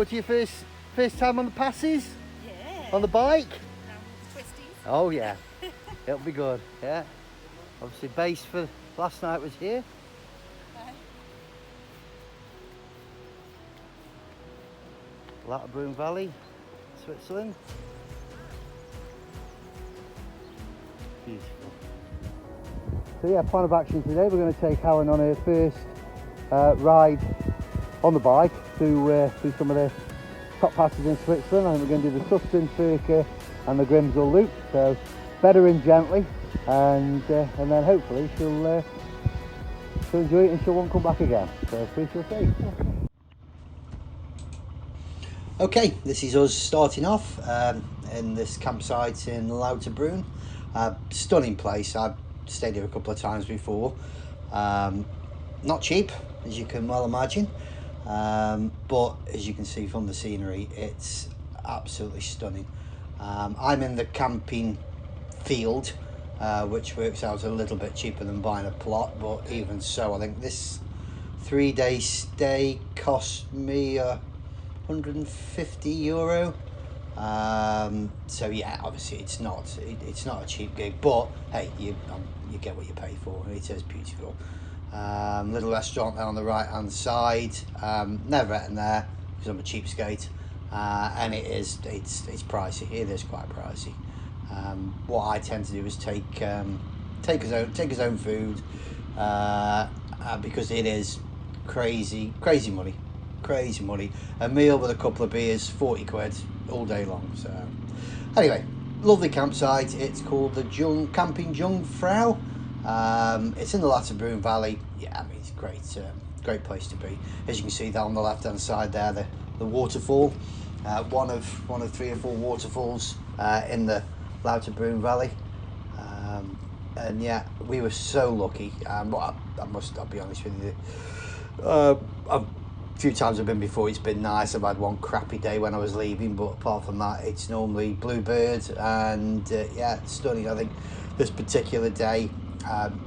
forward to your first time on the passes? Yeah. On the bike? Twisties. Oh yeah, it'll be good. Yeah. Obviously, base for last night was here. Lauterbrunnen Valley, Switzerland. Beautiful. So yeah, plan of action today, we're going to take Helen on her first ride on the bike through some of the top passes in Switzerland. I think we're going to do the Susten, Furka and the Grimsel loop. So better and gently, and then hopefully she'll enjoy it and she'll want to come back again. So we shall see. Okay, this is us starting off in this campsite in Lauterbrunnen. Stunning place. I've stayed here a couple of times before. Not cheap, as you can well imagine, but as you can see from the scenery, it's absolutely stunning. I'm in the camping field, which works out a little bit cheaper than buying a plot, but even so, I think this 3-day stay cost me €150. So yeah, obviously it's not a cheap gig, but hey, you get what you pay for. It is beautiful. Little restaurant there on the right hand side. Never eaten there because I'm a cheapskate, and it's pricey. It is quite pricey. What I tend to do is take his own food, because it is crazy money. A meal with a couple of beers, 40 quid all day long. So anyway, lovely campsite. It's called the Camping Jungfrau. It's in the Lauterbrunnen Valley. Yeah, I mean, it's great place to be. As you can see down the left hand side there, the waterfall, one of 3 or 4 waterfalls in the Lauterbrunnen Valley. And yeah, we were so lucky. But I'll be honest with you, a few times I've been before, it's been nice. I've had one crappy day when I was leaving, but apart from that, it's normally bluebird, and yeah, it's stunning. I think this particular day,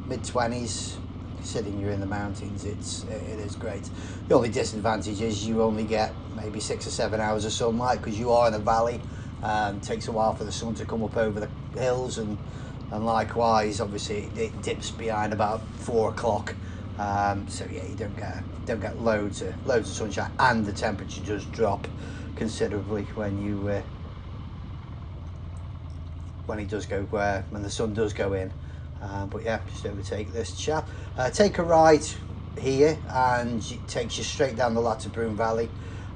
mid-20s, considering you're in the mountains, it is great. The only disadvantage is you only get maybe 6 or 7 hours of sunlight because you are in a valley. It takes a while for the sun to come up over the hills, and likewise, obviously, it dips behind about 4 o'clock. So yeah, you don't get loads of sunshine, and the temperature does drop considerably when the sun does go in. But yeah, just overtake this chap. Take a ride here, and it takes you straight down the Lauterbrunnen Valley,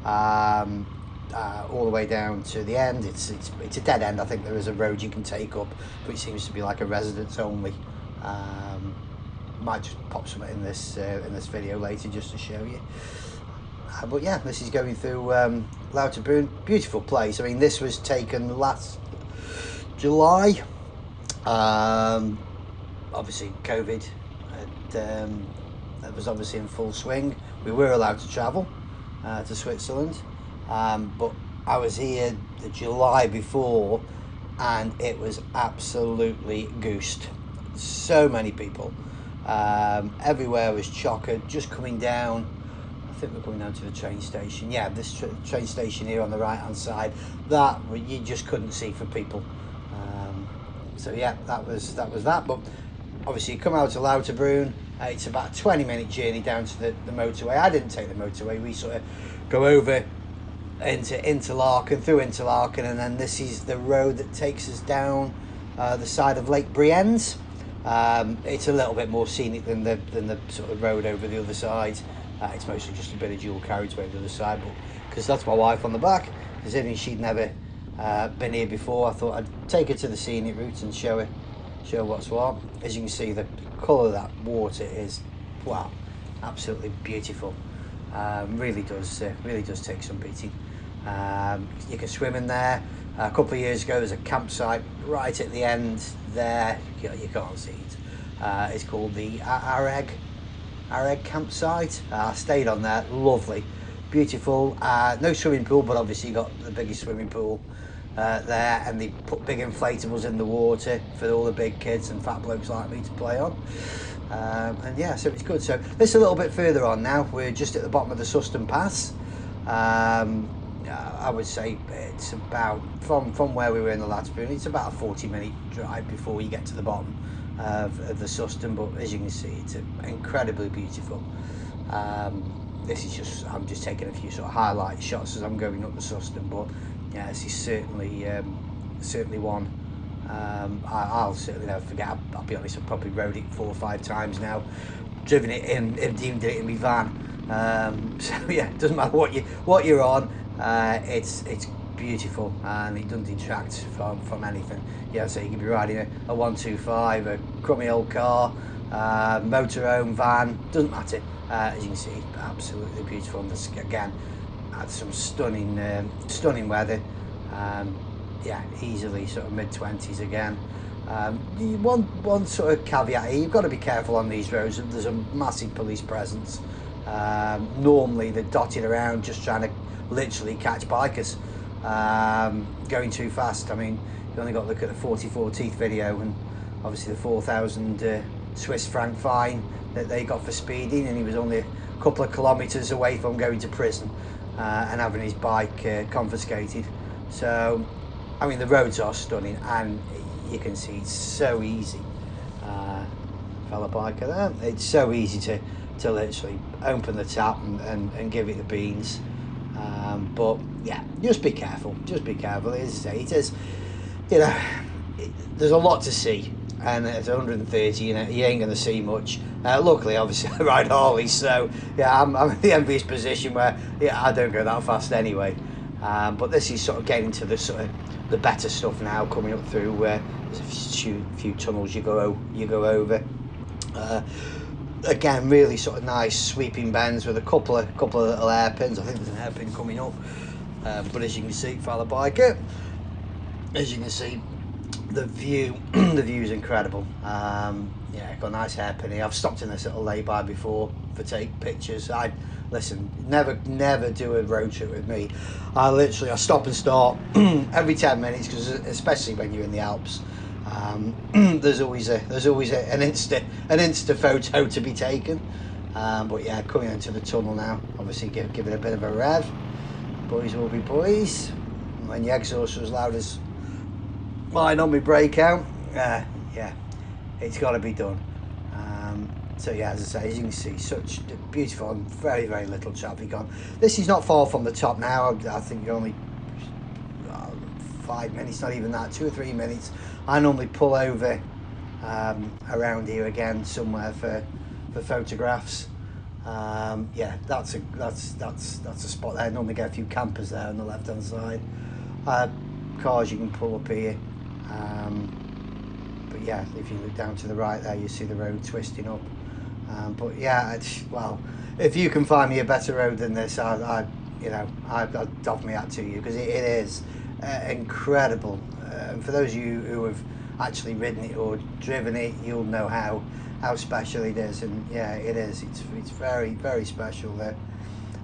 all the way down to the end. It's a dead end. I think there is a road you can take up, but it seems to be like a residence only. Might just pop something in this video later just to show you. But yeah, this is going through Lauterbrunnen. Beautiful place. I mean, this was taken last July. Obviously COVID that was obviously in full swing. We were allowed to travel to Switzerland, but I was here the July before, and it was absolutely goosed. So many people. Everywhere was chocker. Just coming down, I think we're coming down to the train station. Yeah, this train station here on the right hand side, that you just couldn't see for people. So yeah, that was that. But obviously you come out to Lauterbrunnen, it's about a 20-minute journey down to the motorway. I didn't take the motorway. We sort of go over into Interlaken, through Interlaken, and then this is the road that takes us down the side of Lake Brienz. It's a little bit more scenic than the sort of road over the other side. It's mostly just a bit of dual carriageway over the other side, but because that's my wife on the back, considering she'd never been here before, I thought I'd take her to the scenic route and show her what's what. As you can see, the colour of that water is, wow, absolutely beautiful. Really does take some beating. You can swim in there. A couple of years ago, there's a campsite right at the end there. You can't see it. It's called the Areg campsite. I stayed on there. Lovely, beautiful. No swimming pool, but obviously you got the biggest swimming pool there, and they put big inflatables in the water for all the big kids and fat blokes like me to play on. And yeah, so it's good. So this is a little bit further on now. We're just at the bottom of the Susten Pass. I would say it's about from where we were in the Lauterbrunnen. It's about a 40-minute drive before you get to the bottom of the Susten. But as you can see, it's incredibly beautiful. This is I'm just taking a few sort of highlight shots as I'm going up the Susten. But yeah, this is certainly one I'll certainly never forget. I'll be honest, I've probably rode it 4 or 5 times now. Driven it in, even did it in my van. So yeah, it doesn't matter what you're on. It's beautiful, and it doesn't detract from anything. Yeah, so you could be riding a 125, a crummy old car, motorhome, van, doesn't matter. As you can see, absolutely beautiful. And this again had some stunning weather. Yeah, easily sort of mid-20s again. One sort of caveat here, you've got to be careful on these roads. There's a massive police presence. Normally they're dotted around just trying to literally catch bikers going too fast. I mean, you only got to look at the 44 Teeth video and obviously the 4,000 Swiss franc fine that they got for speeding, and he was only a couple of kilometres away from going to prison and having his bike confiscated. So I mean, the roads are stunning, and you can see it's so easy. Fellow biker there, it's so easy to literally open the tap and give it the beans. But yeah, just be careful. As I say, it is, you know, there's a lot to see, and at 130, you know, you ain't going to see much. Luckily, obviously, I ride Harley, so yeah, I'm in the envious position where I don't go that fast anyway. But this is sort of getting to the sort of the better stuff now, coming up through where there's a few tunnels you go over. Again, really sort of nice sweeping bends with a couple of little hairpins. I think there's an hairpin coming up, but as you can see, fellow biker, as you can see, the view is incredible. Yeah, got a nice hairpin here. I've stopped in this little lay-by before for take pictures. Listen, never do a road trip with me. I stop and start every 10 minutes, because especially when you're in the Alps, there's always an Insta photo to be taken. But yeah, coming into the tunnel now, obviously give it a bit of a rev. Boys will be boys. When your exhaust was as loud as mine on my breakout, yeah, it's got to be done. So yeah, as I say, as you can see, such beautiful and very, very little traffic on. This is not far from the top now. I think you're only 5 minutes, not even that, 2 or 3 minutes. I normally pull over around here again somewhere for photographs. Yeah, that's a spot there. I normally get a few campers there on the left hand side. Cars you can pull up here. But yeah, if you look down to the right there, you see the road twisting up. But yeah, well, if you can find me a better road than this, I'd doff me hat to you, because it is incredible. And for those of you who have actually ridden it or driven it, you'll know how special it is. And yeah, it is. It's very, very special.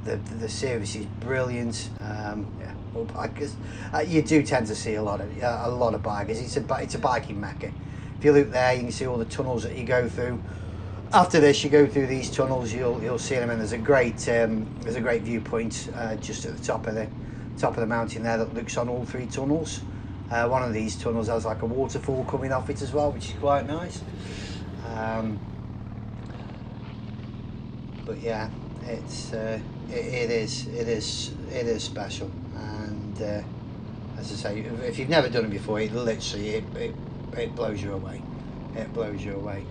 The service is brilliant. Yeah, well, bikers, you do tend to see a lot of bikers. It's a biking mecca. If you look there, you can see all the tunnels that you go through. After this, you go through these tunnels. You'll see them, and there's a great viewpoint just at the top of the mountain there that looks on all 3 tunnels. One of these tunnels has like a waterfall coming off it as well, which is quite nice. But yeah, it is special, and as I say, if you've never done it before, it blows you away. It blows you away.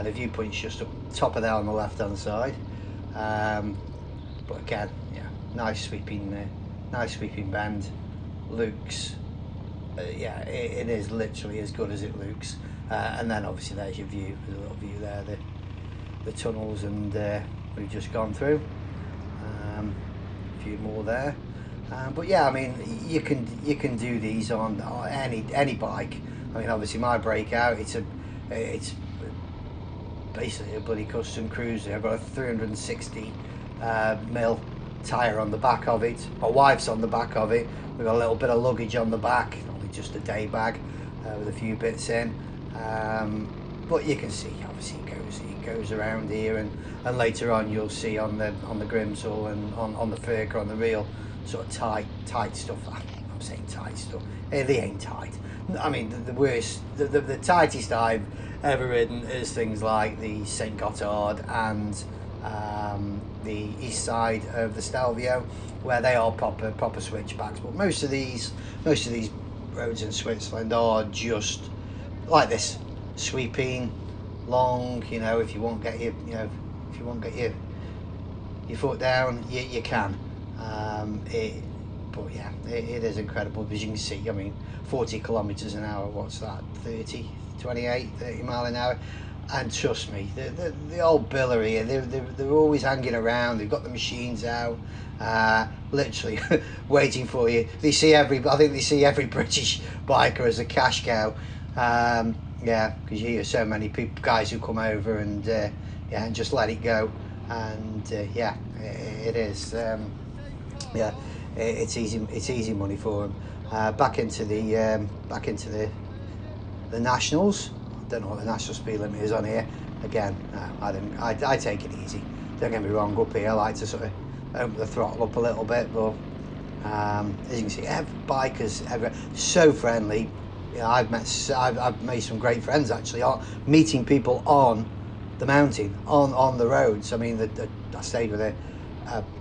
The viewpoint's just up top of there on the left hand side. But again, yeah, nice sweeping bend. Looks, yeah, it is literally as good as it looks. And then obviously there's your view. There's a little view there, the tunnels, and we've just gone through. A few more there. But yeah, I mean, you can do these on any bike. I mean, obviously my Breakout, it's basically a bloody custom cruiser. I've got a 360 mil tyre on the back of it. My wife's on the back of it. We've got a little bit of luggage on the back, only just a day bag with a few bits in. But you can see, obviously, it goes around here, and later on you'll see on the Grimsel and on the Furka on the reel sort of tight stuff. I'm saying tight stuff. They ain't tight. I mean, the worst, the tightest I've ever ridden is things like the St Gothard and the east side of the Stelvio, where they are proper switchbacks. But most of these roads in Switzerland are just like this, sweeping, long. You know, if you want to get your foot down, you can. But yeah, it is incredible, as you can see. I mean, 40 kilometers an hour, what's that, 30 mile an hour. And trust me, the old biller here, they're always hanging around. They've got the machines out, literally waiting for you. I think they see every British biker as a cash cow. Yeah, because you hear so many guys who come over and and just let it go. And yeah, it is. Yeah, it's easy money for them. Back into the nationals. I don't know what the national speed limit is on here. Again, I take it easy. Don't get me wrong, up here I like to sort of open the throttle up a little bit, but as you can see, bikers so friendly. You know, I've made some great friends actually, meeting people on the mountain, on the roads. I mean, I stayed with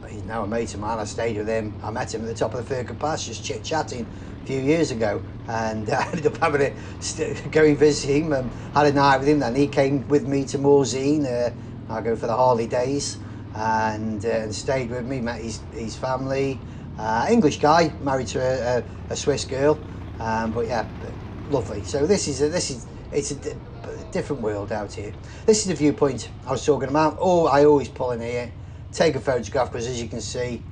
he's now a mate of mine. I stayed with him. I met him at the top of the Furka Pass, just chit-chatting a few years ago, and I ended up going visiting him and had a night with him. Then he came with me to Morzine. I go for the Harley days, and stayed with me. Met his family. English guy, married to a Swiss girl, but yeah, lovely. So it's a different world out here. This is the viewpoint I was talking about. I always pull in here, take a photograph, because as you can see,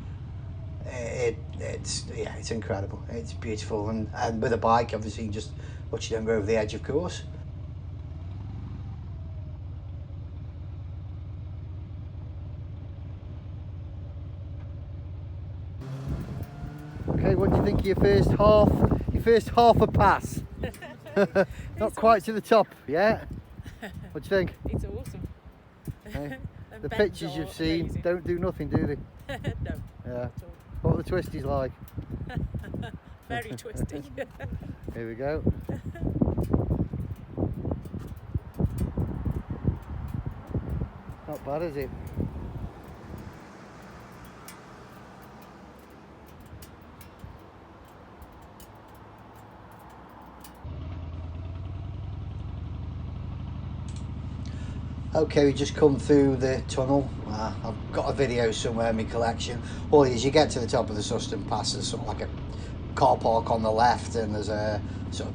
it's incredible. It's beautiful, and with a bike, obviously, you just watch you don't go over the edge, of course. Okay, what do you think of your first half a pass? Not quite to the top yet. What do you think? It's awesome. Okay. The pictures you've seen amazing. don't do nothing, do they? No. Yeah. What are the twisties like? Very twisty. Here we go. Not bad, is it? Okay, we just come through the tunnel. I've got a video somewhere in my collection. All it is, you get to the top of the Susten Pass, there's sort of like a car park on the left, and there's a sort of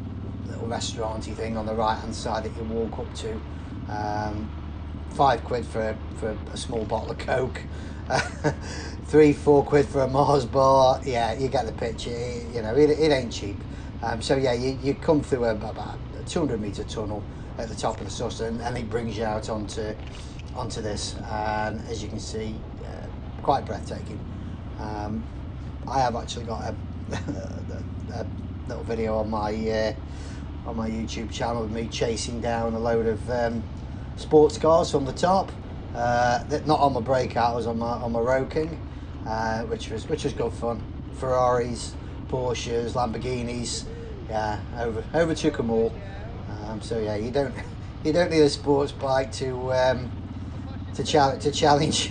little restaurant-y thing on the right hand side that you walk up to. £5 for a small bottle of Coke, 3-4 quid for a Mars bar. Yeah, you get the picture. You know, it ain't cheap. So yeah, you come through about a 200-metre tunnel at the top of the Susten, and it brings you out onto this, and as you can see, quite breathtaking. I have actually got a little video on my YouTube channel of me chasing down a load of sports cars from the top. Not on my Breakout, I was on my Road King, which was good fun. Ferraris, Porsches, Lamborghinis, yeah, overtook them all. So yeah, you don't need a sports bike to challenge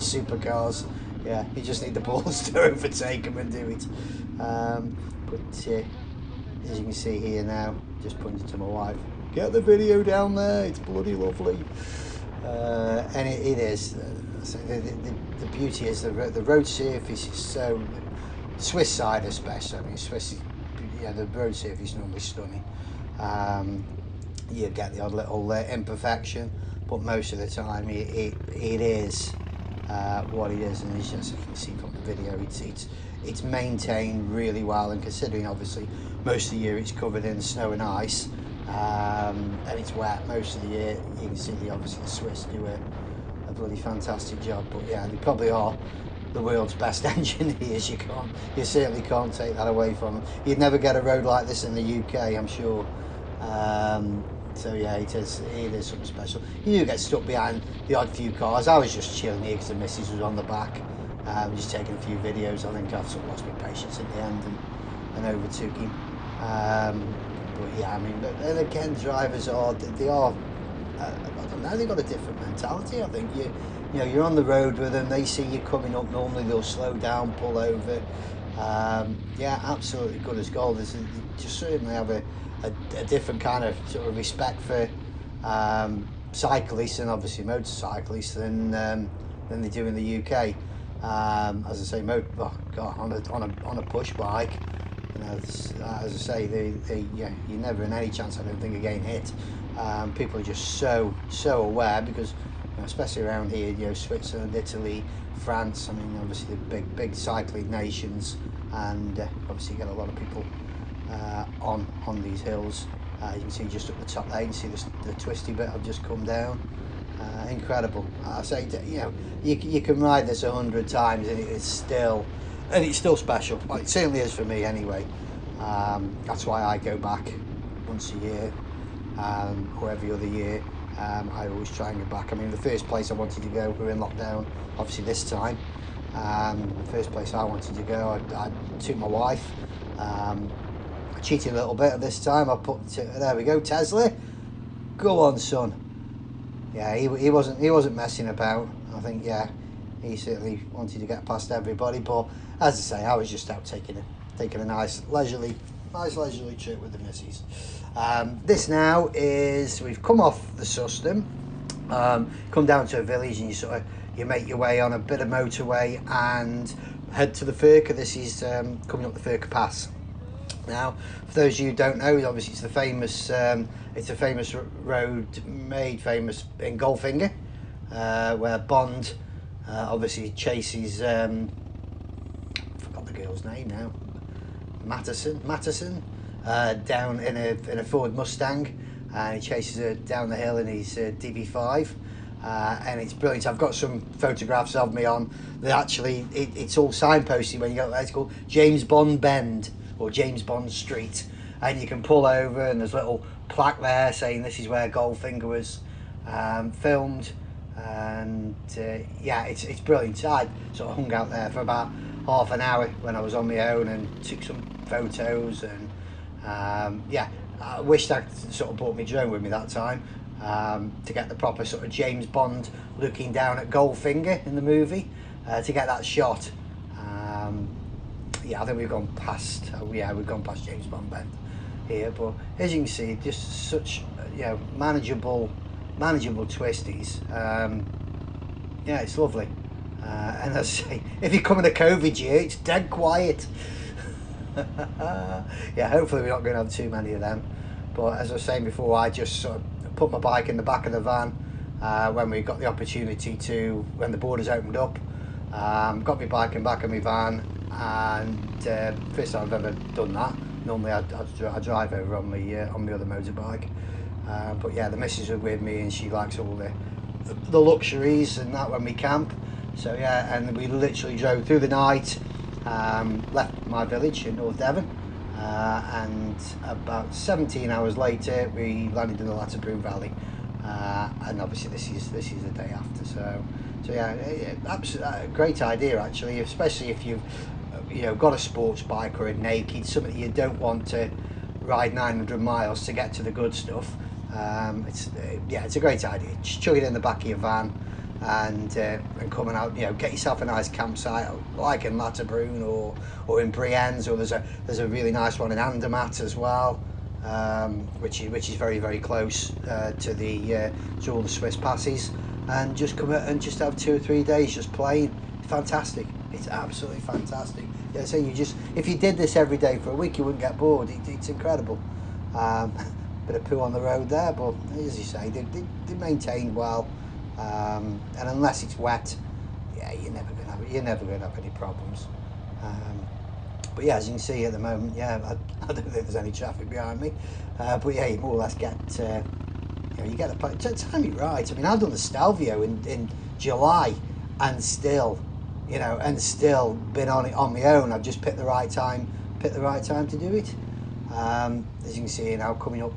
supercars. Yeah, you just need the balls to overtake them and do it. But as you can see here now, just pointing to my wife, get the video down there, it's bloody lovely. And it is. So the beauty is the road surface is so, Swiss side especially. I mean, Swiss, yeah, the road surface is normally stunning. You get the odd little imperfection, but most of the time it is what it is, and as you can see from the video, it's maintained really well, and considering obviously most of the year it's covered in snow and ice, and it's wet most of the year, you can see obviously the Swiss do a bloody fantastic job. But yeah, they probably are the world's best engineers. You certainly can't take that away from them. You'd never get a road like this in the UK, I'm sure. So yeah, it is something special. You do get stuck behind the odd few cars. I was just chilling here because the missus was on the back, Just taking a few videos. I think I've sort of lost my patience in the end and overtook him. But yeah, I mean, and again, drivers they are. I don't know. They've got a different mentality. I think you know, you're on the road with them. They see you coming up. Normally, they'll slow down, pull over. Yeah, absolutely good as gold. They just certainly have a different kind of sort of respect for cyclists and obviously motorcyclists than they do in the UK. As I say, on a push bike, you know, as I say, you're never in any chance, I don't think, of getting hit. People are just so aware because, you know, especially around here, you know, Switzerland, Italy, France. I mean, obviously the big cycling nations, and obviously you get a lot of people on these hills. You can see just up the top there, you can see the twisty bit I've just come down. Incredible. I say, you know, you can ride this 100 times and it's still special. Well, it certainly is for me anyway. That's why I go back once a year, or every other year. I always try and go back. I mean, the first place I wanted to go, we were in lockdown, obviously this time. The first place I wanted to go, I took my wife. I cheated a little bit at this time. I put, there we go, Tesla. Go on, son. Yeah, he wasn't messing about. I think, yeah, he certainly wanted to get past everybody. But as I say, I was just out taking a nice leisurely trip with the missus. This now is, we've come off the Susten, come down to a village, and you make your way on a bit of motorway and head to the Furka. This is coming up the Furka Pass. Now, for those of you who don't know, obviously it's a famous road made famous in Goldfinger, where Bond obviously chases, I forgot the girl's name now, Matterson, down in a Ford Mustang, and he chases her down the hill in his DB5. And it's brilliant. I've got some photographs of me on that. Actually, it's all signposted when you go there. It's called James Bond Bend or James Bond Street, and you can pull over and there's a little plaque there saying this is where Goldfinger was filmed. And yeah, it's brilliant. I sort of hung out there for about half an hour when I was on my own and took some photos. And yeah, I wished I sort of brought my drone with me that time, to get the proper sort of James Bond looking down at Goldfinger in the movie, to get that shot. Yeah, I think we've gone past James Bond Bend here, but as you can see, just such, you know, manageable twisties. Yeah, it's lovely. And as I say, if you come in a COVID year, it's dead quiet. Yeah, hopefully we're not going to have too many of them. But as I was saying before, I just sort of put my bike in the back of the van when we got the opportunity to, when the borders opened up. Got my bike in the back of my van, and first time I've ever done that. Normally I drive over on my other motorbike. But yeah, the missus was with me and she likes all the luxuries and that when we camp. So yeah, and we literally drove through the night, left my village in North Devon, and about 17 hours later we landed in the Lauterbrunnen Valley, and obviously this is the day after. So yeah, absolutely great idea actually, especially if you've got a sports bike or a naked, something you don't want to ride 900 miles to get to the good stuff. It's a great idea. Just chuck it in the back of your van and coming out, get yourself a nice campsite like in Lauterbrunnen or in Brienz, or there's a really nice one in Andermatt as well, which is very, very close to all the Swiss passes, and just come out and just have 2 or 3 days just playing. It's fantastic. It's absolutely fantastic. Yeah, so if you did this every day for a week, you wouldn't get bored. It's incredible. Bit of poo on the road there, but as you say, they maintained well, and unless it's wet, yeah, you're never gonna have any problems. But yeah, as you can see at the moment, yeah, I don't think there's any traffic behind me, but yeah, you more or less get you get the time you ride. I mean, I've done the Stelvio in July, and still been on it on my own. I've just picked the right time to do it. As you can see now, coming up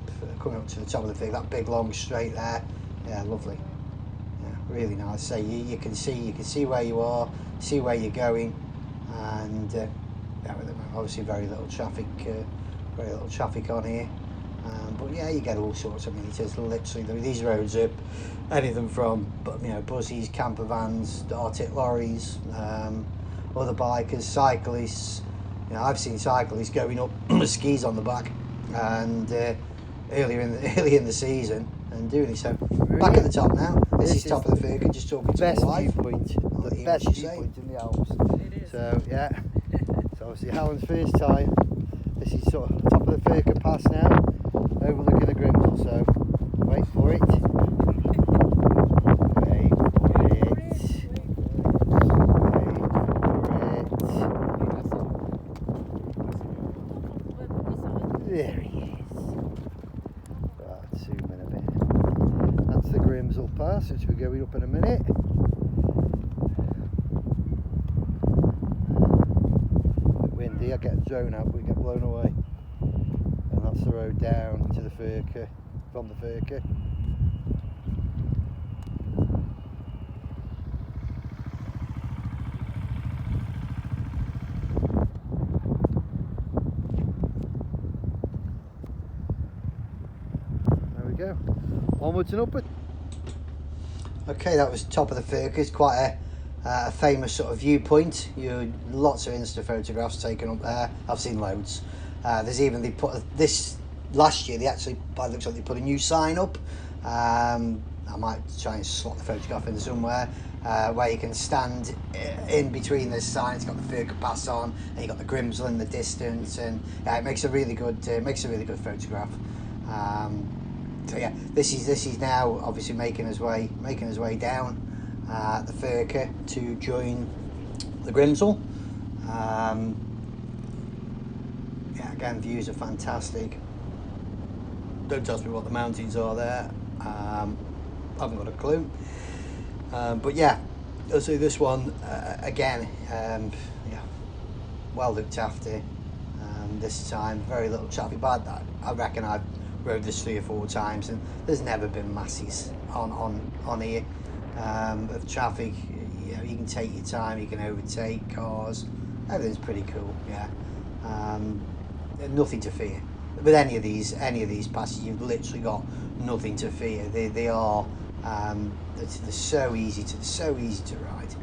to the top of the thing, that big long straight there. Yeah, lovely. Yeah, really nice. So you can see where you are. see where you're going, and obviously very little traffic on here. But yeah, you get all sorts. I mean, it is literally, these roads are anything from buses, camper vans, Arctic lorries, other bikers, cyclists. I've seen cyclists going up with skis on the back, and early in the season, and doing it. So back at the top now. This is top of the Furka, just talking to best my wife. viewpoint, the best viewpoint in the Alps. It is. So yeah, so obviously Helen's first time. This is sort of top of the Furka Pass now, overlooking the Grimsel. So wait for it. Wait for it. There he is. Right, zoom in a bit. That's the Grimsel Pass, which we're going up in a minute. Windy, I get the drone out, we get blown away. And that's the road down to the Furka, from the Furka. There we go. Onwards and upwards. Okay, that was top of the Furka. It's quite a famous sort of viewpoint. Lots of Insta photographs taken up there. I've seen loads. There's even, they put this last year, they actually, by the looks like, they put a new sign up. I might try and slot the photograph in somewhere, where you can stand in between the sign. It's got the Furka Pass on, and you got the Grimsel in the distance, and it makes a really good photograph. So yeah, this is now obviously making his way down the Furka to join the Grimsel. Yeah, again, views are fantastic. Don't ask me what the mountains are there. I haven't got a clue. But yeah, you'll see this one again. Yeah, well looked after. This time, very little traffic. But I reckon I've rode this 3 or 4 times, and there's never been masses on here of traffic. You can take your time. You can overtake cars. Everything's pretty cool. Yeah. Nothing to fear with any of these passes. You've literally got nothing to fear. They are they're so easy to ride.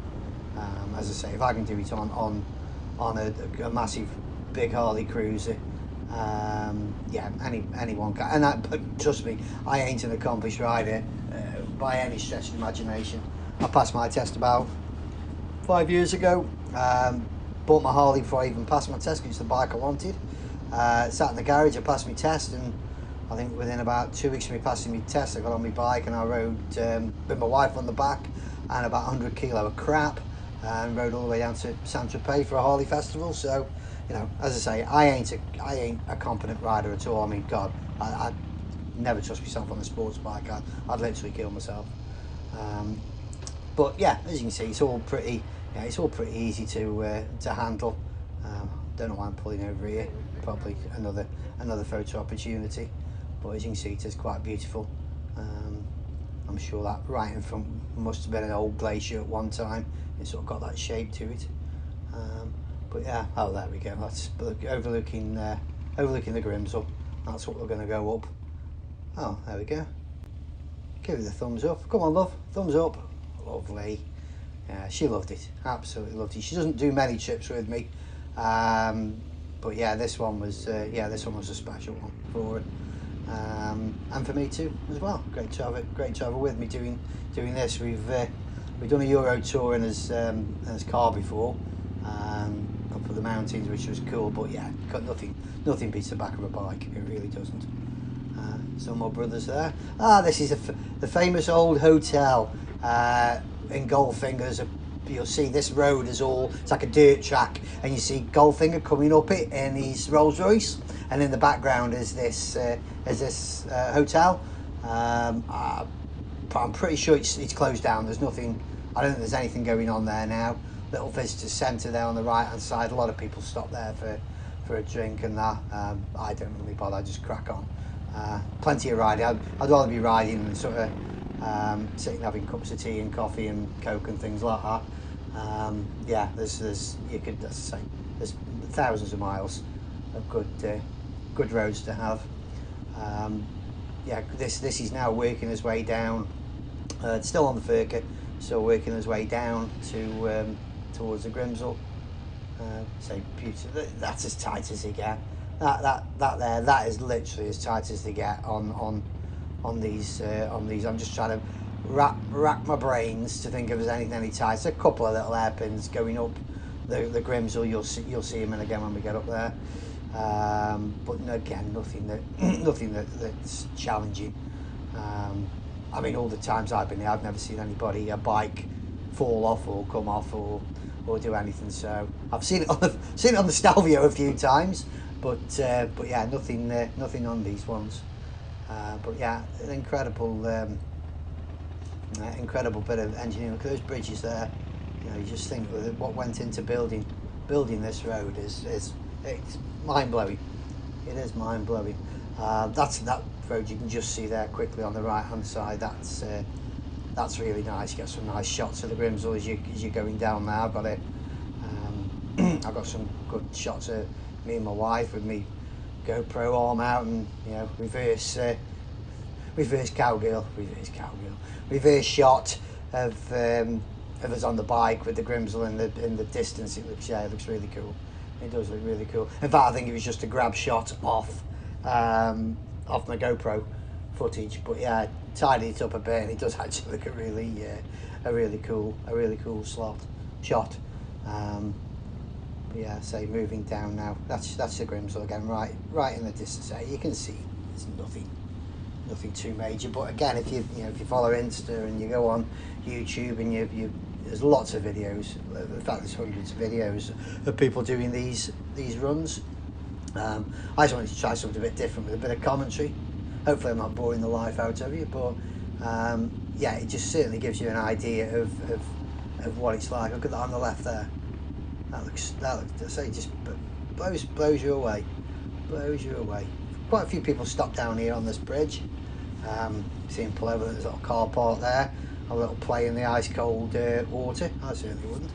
As I say, if I can do it on a massive big Harley cruiser, yeah, anyone can. But trust me, I ain't an accomplished rider by any stretch of the imagination. I passed my test about 5 years ago. Bought my Harley before I even passed my test, because it's the bike I wanted. Sat in the garage, I passed my test, and I think within about 2 weeks of me passing my test, I got on my bike and I rode with my wife on the back and about 100 kilo of crap, and rode all the way down to Saint-Tropez for a Harley festival. So, as I say, I ain't a competent rider at all. I mean, God, I never trust myself on a sports bike. I'd literally kill myself. But yeah, as you can see, it's all pretty easy to handle. Don't know why I'm pulling over here. Probably another photo opportunity. But as you can see, it is quite beautiful. I'm sure that right in front must have been an old glacier at one time. It's sort of got that shape to it. But yeah, oh, there we go. That's overlooking the Grimsel. That's what we're going to go up. Oh, there we go. Give it a thumbs up. Come on, love. Thumbs up. Lovely. Yeah, she loved it. Absolutely loved it. She doesn't do many trips with me, but yeah, this one was a special one for her, and for me too as well. Great to have her with me doing this. We've done a Euro tour in his car before, up the mountains, which was cool. But yeah, got nothing beats the back of a bike. It really doesn't. Some more brothers there. This is the famous old hotel in Goldfinger. You'll see this road is it's like a dirt track, and you see Goldfinger coming up it in his Rolls Royce, and in the background is this hotel. I'm pretty sure it's closed down. There's nothing. I don't think there's anything going on there now. Little visitor centre there on the right hand side. A lot of people stop there for a drink and that. I don't really bother. I just crack on. Plenty of riding. I'd rather be riding than sort of sitting having cups of tea and coffee and coke and things like that. Yeah, there's you could, as I say, there's thousands of miles of good roads to have. Yeah, this is now working its way down. It's still on the Furka, still working its way down to towards the Grimsel. So beautiful. That's as tight as they get. That is literally as tight as they get on these. I'm just trying to rack my brains to think if there's anything any tighter. A couple of little hairpins going up the Grimsel. You'll see them in again when we get up there. But again, nothing that's challenging. I mean, all the times I've been there, I've never seen a bike fall off or come off or do anything. So I've seen it on the Stelvio a few times, but yeah, nothing on these ones. But yeah, an incredible bit of engineering. Look at those bridges there. You know, you just think what went into building this road is it's mind blowing. It is mind blowing. That road you can just see there quickly on the right hand side. That's really nice. You get some nice shots of the Grimsel as you're going down there. I've got some good shots of me and my wife with me GoPro arm out, and you know, reverse shot of us on the bike with the Grimsel in the distance. It looks really cool. It does look really cool. In fact, I think it was just a grab shot off my GoPro footage, but yeah, tidied it up a bit, and it does actually look a really cool shot. But yeah, say moving down now. That's the Grimsel again, right in the distance there. You can see there's nothing too major. But again, if you follow Insta and you go on YouTube and there's lots of videos. In fact, there's hundreds of videos of people doing these runs. I just wanted to try something a bit different with a bit of commentary. Hopefully I'm not boring the life out of you, but yeah, it just certainly gives you an idea of what it's like. Look at that on the left there. That looks I say, just blows you away. Quite a few people stop down here on this bridge. See them pull over. There's a little car park there. A little play in the ice cold water. I certainly wouldn't.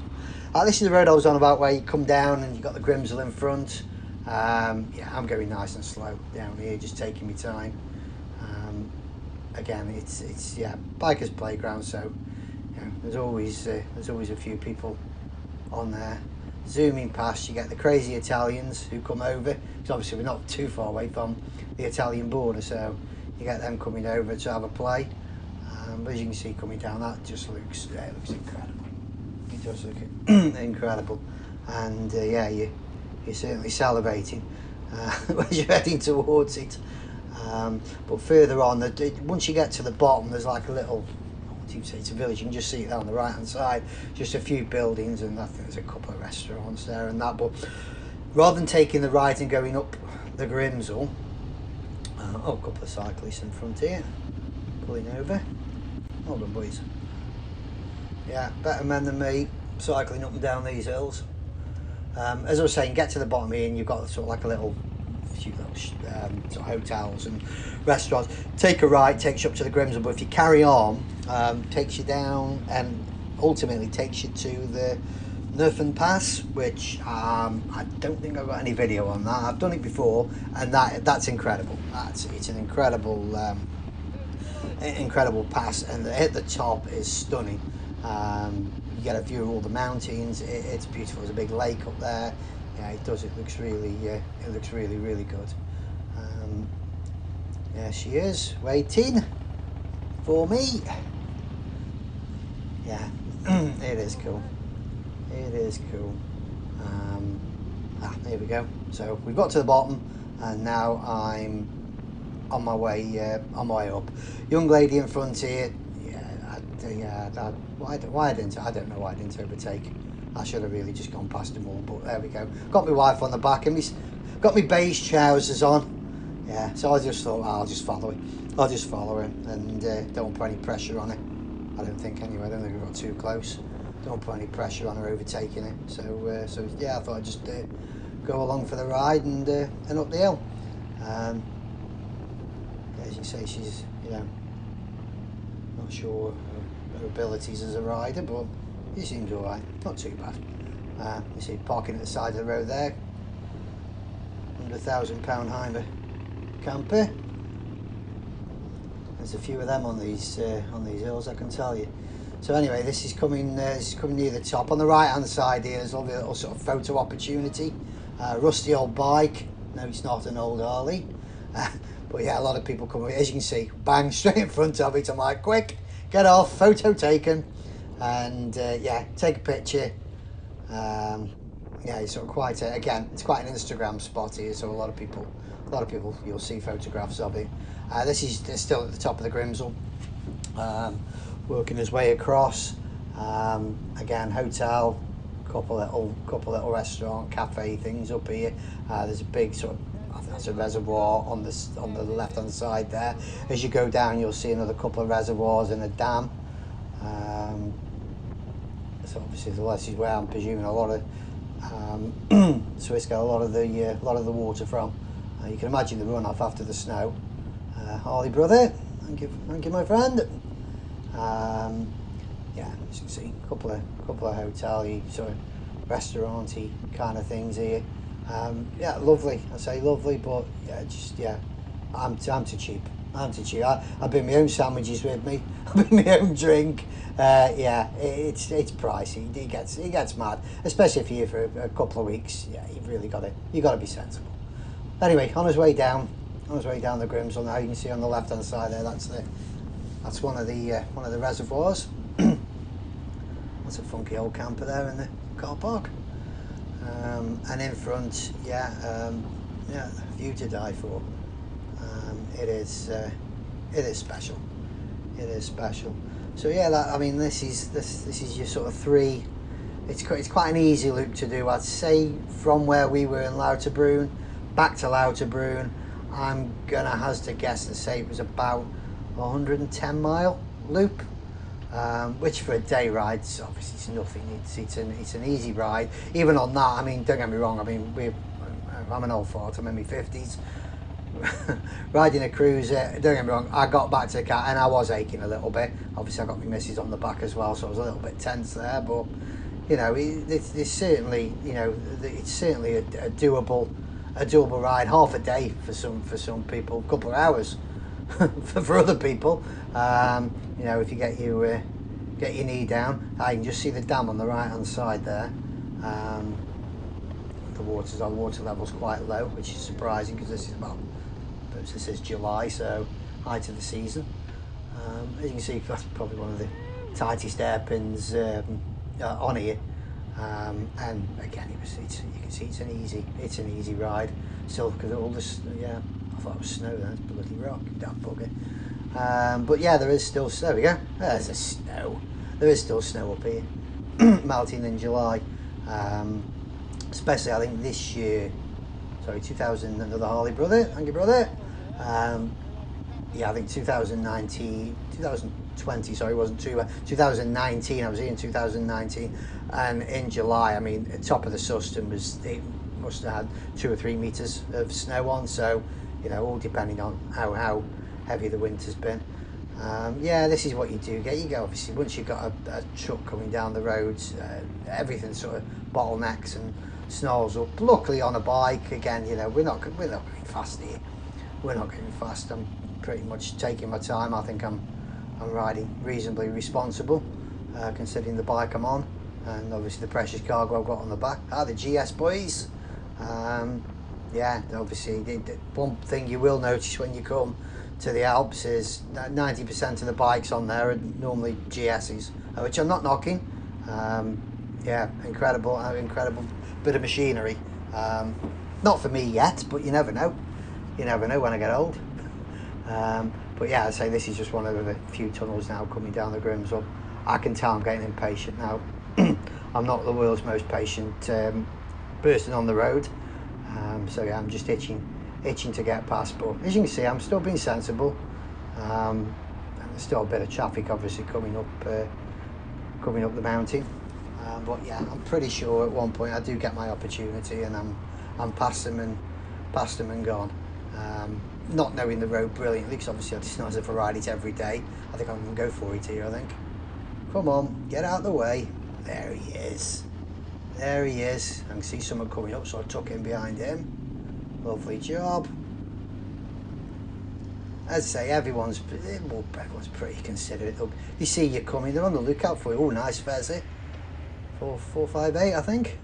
This is the road I was on about, where you come down and you've got the Grimsel in front. Yeah, I'm going nice and slow down here, just taking my time. Again, it's yeah, bikers playground, so you know, there's always a few people on there. Zooming past, you get the crazy Italians who come over, because obviously we're not too far away from the Italian border, so you get them coming over to have a play. But as you can see coming down, that just looks incredible. It does look incredible, and yeah, you're certainly salivating as you're heading towards it. But further on, once you get to the bottom, there's like a little, it's a village. You can just see it there on the right hand side, just a few buildings, and I think there's a couple of restaurants there and that. But rather than taking the right and going up the Grimsel, a couple of cyclists in front here pulling over. Hold on, boys. Yeah, better men than me cycling up and down these hills. As I was saying, get to the bottom here and you've got sort of like a few little sort of hotels and restaurants. Take a right, takes you up to the Grimsel, but if you carry on, takes you down and ultimately takes you to the Susten Pass, which I don't think I've got any video on that. I've done it before, and that's incredible. It's an incredible pass, and at the top is stunning. You get a view of all the mountains. It's beautiful. There's a big lake up there. Yeah, it does. It looks really good. There she is, waiting for me. Yeah, it is cool. It is cool. There we go. So we've got to the bottom, and now I'm on my way up. Young lady in front here. I don't know why I didn't overtake. I should have really just gone past them all, but there we go. Got my wife on the back and got my beige trousers on. Yeah, so I just thought, I'll just follow her and don't put any pressure on her. I don't think anyway. I don't think we got too close. Don't put any pressure on her overtaking it. So yeah, I thought I'd just go along for the ride and up the hill. As you say, she's not sure her abilities as a rider, but He seems all right, not too bad. You see parking at the side of the road there. £100,000 Heimer camper. There's a few of them on these hills, I can tell you. So anyway, this is coming near the top. On the right hand side here, there's a little sort of photo opportunity. Rusty old bike. No, it's not an old Harley. But yeah, a lot of people come, as you can see, bang, straight in front of it. I'm like, quick, get off, photo taken. And yeah, take a picture. Yeah, it's sort of quite again, it's quite an Instagram spot here, so a lot of people you'll see photographs of it. This is still at the top of the Grimsel, working his way across. Again, hotel, couple little restaurant, cafe things up here. There's a big sort of, I think that's a reservoir on the left hand side there. As you go down, you'll see another couple of reservoirs and a dam. So obviously this is where I'm presuming a lot of Swiss get a lot of the water from. You can imagine the runoff after the snow. Harley brother, thank you my friend. Yeah, as you can see, a couple of hotel-y, sort of restaurant-y kind of things here. Yeah, lovely. I say lovely, but yeah, I'm too cheap. I bring my own sandwiches with me. I bring my own drink. Yeah, it's pricey. It gets mad, especially if you're here for a couple of weeks. Yeah, you got to be sensible. Anyway, on his way down the Grimsel. Now you can see on the left hand side there. That's one of the reservoirs. That's a funky old camper there in the car park. And in front, yeah, view to die for. It is special. It is special. So yeah, I mean, this is your sort of three. It's quite an easy loop to do. I'd say from where we were in Lauterbrunnen back to Lauterbrunnen, I'm gonna hazard a guess and say it was about 110-mile loop. Which for a day ride, obviously it's nothing. It's an easy ride. Even on that, I mean, don't get me wrong. I mean, I'm an old fart. I'm in my 50s. Riding a cruiser, don't get me wrong, I got back to the car and I was aching a little bit. Obviously I got my missus on the back as well, so I was a little bit tense there, but you know, it's certainly, you know, it's certainly a doable ride. Half a day for some people, a couple of hours for other people. You know, if you get your knee down. I can just see the dam on the right hand side there. The water level's quite low, which is surprising because this is July, so height of the season. As you can see, that's probably one of the tightest hairpins on here. And again, you can see it's an easy ride. Still, because all this, yeah, I thought it was snow. That's bloody rock, that bugger. But yeah, there is still snow. There we go. There's the snow. There is still snow up here, melting in July. Especially, I think this year. Sorry, 2000. Another Harley brother. Thank you, brother. Yeah, I think 2020. Sorry, it wasn't 2019. I was here in 2019, and in July, I mean, the top of the Susten it must have had 2 or 3 meters of snow on. So, you know, all depending on how heavy the winter's been. Yeah, this is what you do get. You go, obviously, once you've got a truck coming down the roads, everything sort of bottlenecks and snarls up. Luckily, on a bike, again, you know, we're not going fast here. We're not going fast. I'm pretty much taking my time. I think I'm riding reasonably responsible, considering the bike I'm on, and obviously the precious cargo I've got on the back. The GS boys. Yeah, obviously, the one thing you will notice when you come to the Alps is that 90% of the bikes on there are normally GSs, which I'm not knocking. Yeah, incredible bit of machinery. Not for me yet, but you never know. You never know when I get old. But yeah, I'd say this is just one of the few tunnels now coming down the Grimsel. I can tell I'm getting impatient now. I'm not the world's most patient person on the road. So yeah, I'm just itching to get past. But as you can see, I'm still being sensible. And there's still a bit of traffic, obviously, coming up the mountain. But yeah, I'm pretty sure at one point I do get my opportunity, and I'm past them and gone. Not knowing the road brilliantly, because obviously it's not as if I ride it every day. I think I'm going to go for it here, I think. Come on, get out of the way. There he is. There he is. I can see someone coming up, so I tuck in behind him. Lovely job. As I say, everyone's pretty considerate. They see you coming, they're on the lookout for you. Oh, nice Fezzy. 458, I think.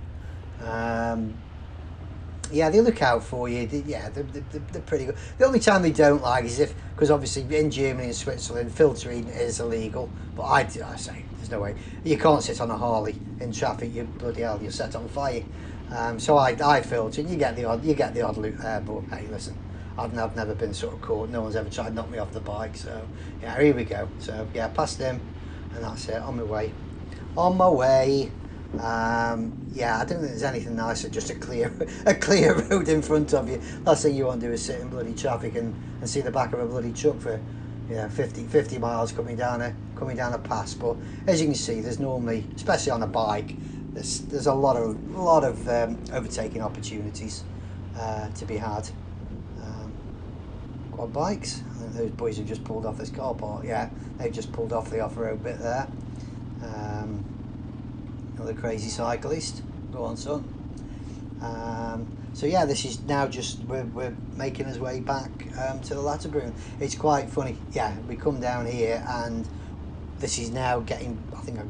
Yeah, they look out for you. They're pretty good. The only time they don't like is if, because obviously in Germany and Switzerland, filtering is illegal. But I say, there's no way. You can't sit on a Harley in traffic. You bloody hell, you're set on fire. So I filter, and you get the odd loot there. But hey, listen, I've never been sort of caught. No one's ever tried to knock me off the bike. So yeah, here we go. So yeah, past him, and that's it. On my way. On my way. Yeah, I don't think there's anything nicer, just a clear road in front of you. Last thing you want to do is sit in bloody traffic and see the back of a bloody truck for 50 miles coming down a pass. But as you can see, there's normally, especially on a bike, there's a lot of overtaking opportunities to be had. Quad bikes, I think those boys have just pulled off this car park. Yeah, they've just pulled off the off-road bit there. Another crazy cyclist. Go on, son. So yeah, this is now just we're making our way back to the Lauterbrunnen. It's quite funny. Yeah, we come down here and this is now getting. I think I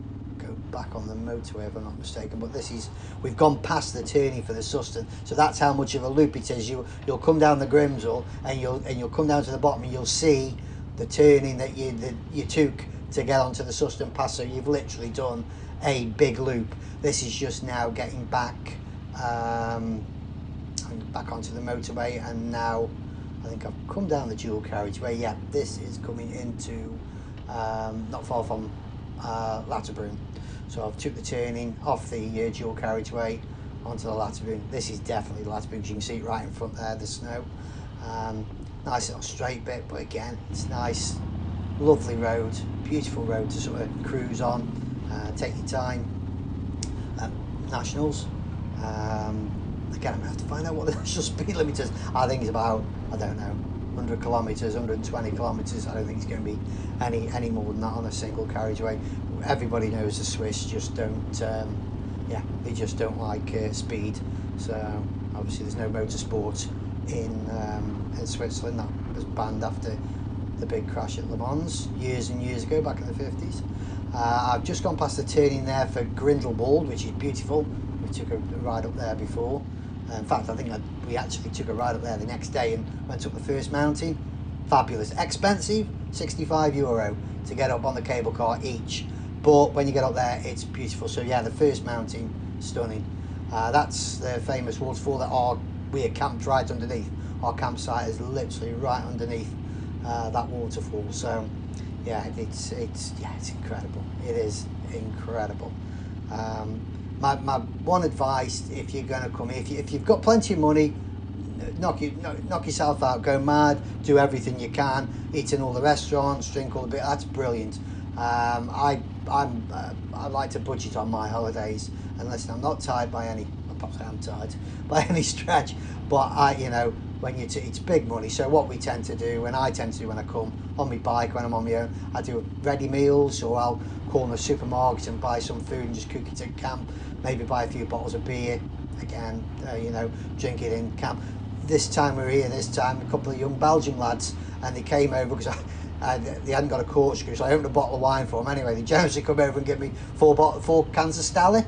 go back on the motorway if I'm not mistaken. But we've gone past the turning for the Susten. So that's how much of a loop it is. You'll come down the Grimsel and you'll come down to the bottom and you'll see the turning that you took to get onto the Susten Pass. So you've literally done a big loop. This is just now getting back onto the motorway, and now I think I've come down the dual carriageway. Yeah, this is coming into not far from Lauterbrunnen. So I've took the turning off the dual carriageway onto the Lauterbrunnen. This is definitely Lauterbrunnen. You can see it right in front there, the snow. Nice little straight bit, but again, it's nice, lovely road, beautiful road to sort of cruise on. Take your time. Nationals. Again, I'm going to have to find out what the national speed limit is. I think it's about, I don't know, 100 kilometres, 120 kilometres. I don't think it's going to be any more than that on a single carriageway. Everybody knows the Swiss just don't, they just don't like speed. So obviously there's no motorsport in Switzerland. That was banned after the big crash at Le Mans years and years ago, back in the 50s. I've just gone past the turning there for Grimsel Pass, which is beautiful. We took a ride up there before. In fact, I think we actually took a ride up there the next day and went up the first mountain. Fabulous. Expensive, €65 to get up on the cable car each. But when you get up there, it's beautiful. So yeah, the first mountain, stunning. That's the famous waterfall that we are camped right underneath. Our campsite is literally right underneath that waterfall. So yeah, it's incredible. It is incredible. My one advice, if you're going to come here, if you've got plenty of money, knock yourself out, go mad, do everything you can, eat in all the restaurants, drink all the bit. That's brilliant. I like to budget on my holidays, and listen, I'm not tired by any. Perhaps I am tired by any stretch, but when it's big money. So what we tend to do, and I tend to do when I come on my bike, when I'm on my own, I do ready meals, or I'll call in the supermarket and buy some food and just cook it at camp. Maybe buy a few bottles of beer, again, drink it in camp. This time we're here, a couple of young Belgian lads, and they came over because they hadn't got a corkscrew, so I opened a bottle of wine for them. Anyway, they generously come over and give me four cans of Stally.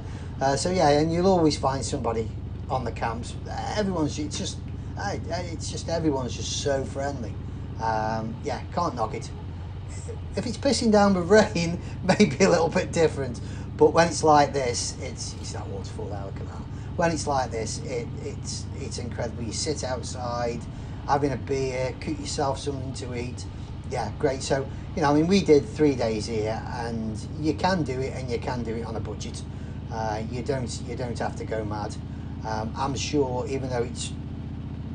So yeah, and you'll always find somebody on the camps. Everyone's just everyone's just so friendly. Yeah, can't knock it. If it's pissing down with rain, maybe a little bit different. But when it's like this, it's that waterfall there, look at that. When it's like this, it's incredible. You sit outside, having a beer, cook yourself something to eat. Yeah, great. So we did 3 days here, and you can do it, and you can do it on a budget. You don't have to go mad. I'm sure, even though it's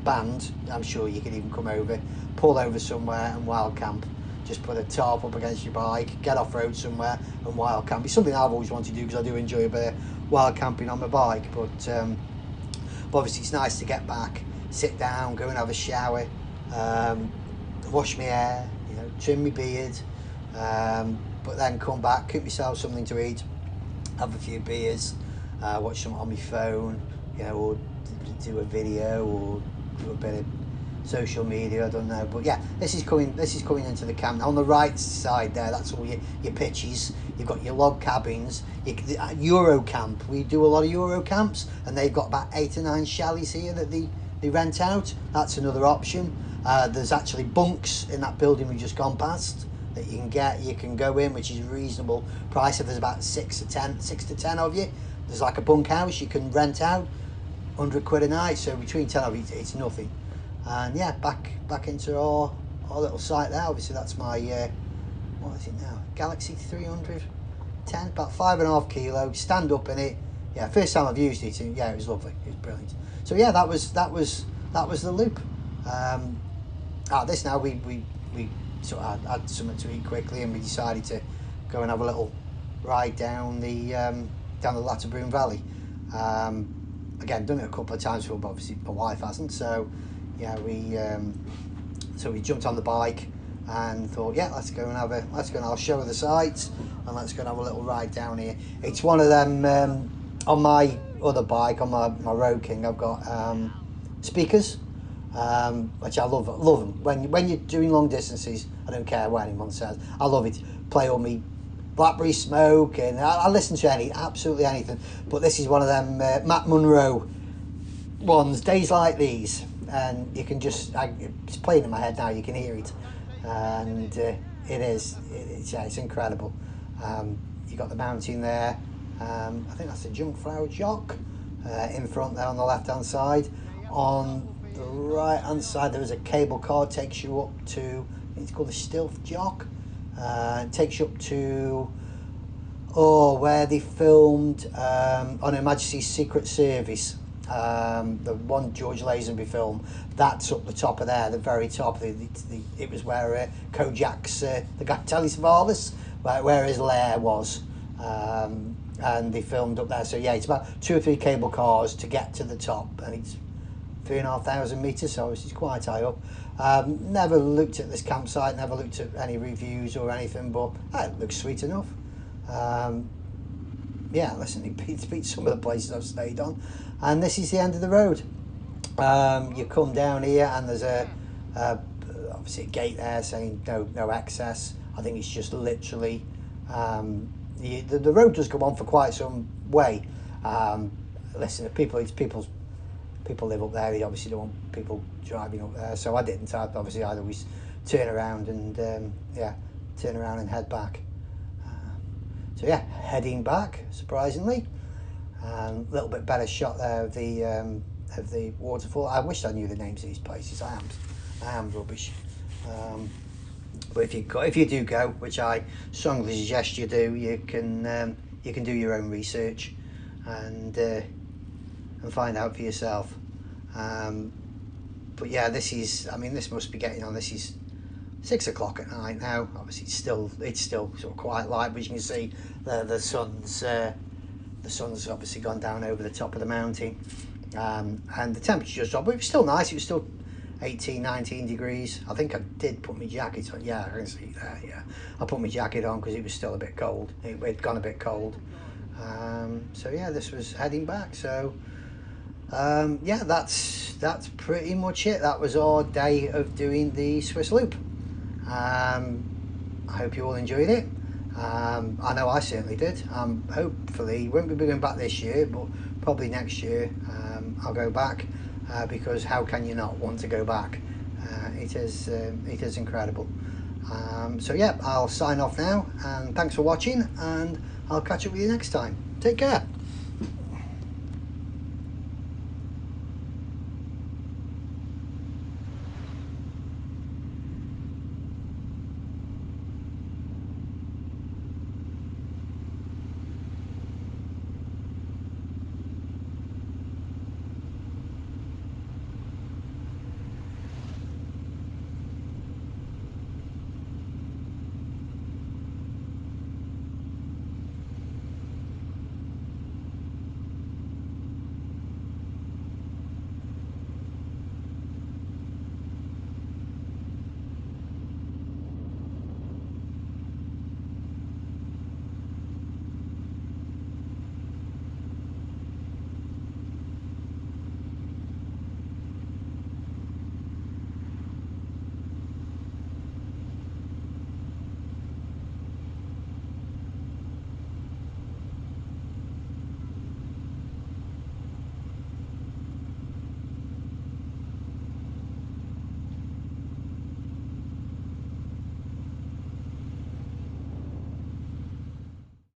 banned, I'm sure you can even come over, pull over somewhere and wild camp. Just put a tarp up against your bike, get off road somewhere and wild camp. It's something I've always wanted to do because I do enjoy a bit of wild camping on my bike. But obviously it's nice to get back, sit down, go and have a shower, wash my hair, trim my beard, but then come back, cook myself something to eat, have a few beers, watch something on my phone, you know, or do a video or do a bit of social media, I don't know. But yeah, this is coming into the camp. On the right side there, that's all your pitches. You've got your log cabins, Euro camp. We do a lot of Euro camps, and they've got about 8 or 9 chalets here that they rent out. That's another option. There's actually bunks in that building we've just gone past that you can go in, which is a reasonable price. If there's about 6 to 10 of you, there's like a bunkhouse you can rent out, £100 a night. So between 10 of you, it's nothing. And yeah, back into our little site there. Obviously that's my what is it now, Galaxy 310, about 5.5 kilo, stand up in it. Yeah, first time I've used it, and yeah, it was lovely, it was brilliant. So yeah, that was the loop. At this now, we sort of had something to eat quickly, and we decided to go and have a little ride down the Lauterbrunnen Valley. Again, done it a couple of times before, but obviously my wife hasn't. So yeah, we jumped on the bike and thought, yeah, let's go and I'll show her the sights, and let's go and have a little ride down here. It's one of them, on my other bike, on my Road King, I've got speakers, which I love them. When you're doing long distances, I don't care what anyone says, I love it. Play all me Blackberry Smoke, and I listen to absolutely anything. But this is one of them Matt Monro ones, Days Like These, and you can it's playing in my head now, you can hear it, and it's incredible. You got the mountain there, I think that's the Jungfrau Jock in front there on the left hand side. On the right hand side there is a cable car, takes you up to, it's called the Stilth Jock. It takes you up to where they filmed on Her Majesty's Secret Service, the one George Lazenby film. That's up the top of there, the very top. It was where Kojak's the guy Telly Savalas, where his lair was, and they filmed up there. So yeah, it's about 2 or 3 cable cars to get to the top, and it's 3,500 metres, so it's quite high up. Never looked at this campsite, never looked at any reviews or anything, but it looks sweet enough. Yeah, listen, it beats some of the places I've stayed on, and this is the end of the road. You come down here, and there's obviously a gate there saying no access. I think it's just literally the road does go on for quite some way. Listen, people live up there, they obviously don't want people driving up there, so I didn't. I'd always turn around and head back. So yeah, heading back, surprisingly. A little bit better shot there of the waterfall. I wish I knew the names of these places. I am rubbish. But if you do go, which I strongly suggest you do, you can do your own research and find out for yourself. But yeah, this must be getting on. This is 6 o'clock at night now. Obviously, it's still sort of quite light, but you can see the sun's obviously gone down over the top of the mountain, and the temperature just dropped. But it was still nice. It was still 18, 19 degrees. I think I did put my jacket on. Yeah, I can see that. Yeah, I put my jacket on because it was still a bit cold. It'd gone a bit cold. So yeah, this was heading back. So yeah, that's pretty much it. That was our day of doing the Swiss Loop. I hope you all enjoyed it. I know I certainly did. Hopefully won't be going back this year, but probably next year I'll go back, because how can you not want to go back? It is incredible. So yeah, I'll sign off now, and thanks for watching, and I'll catch up with you next time. Take care.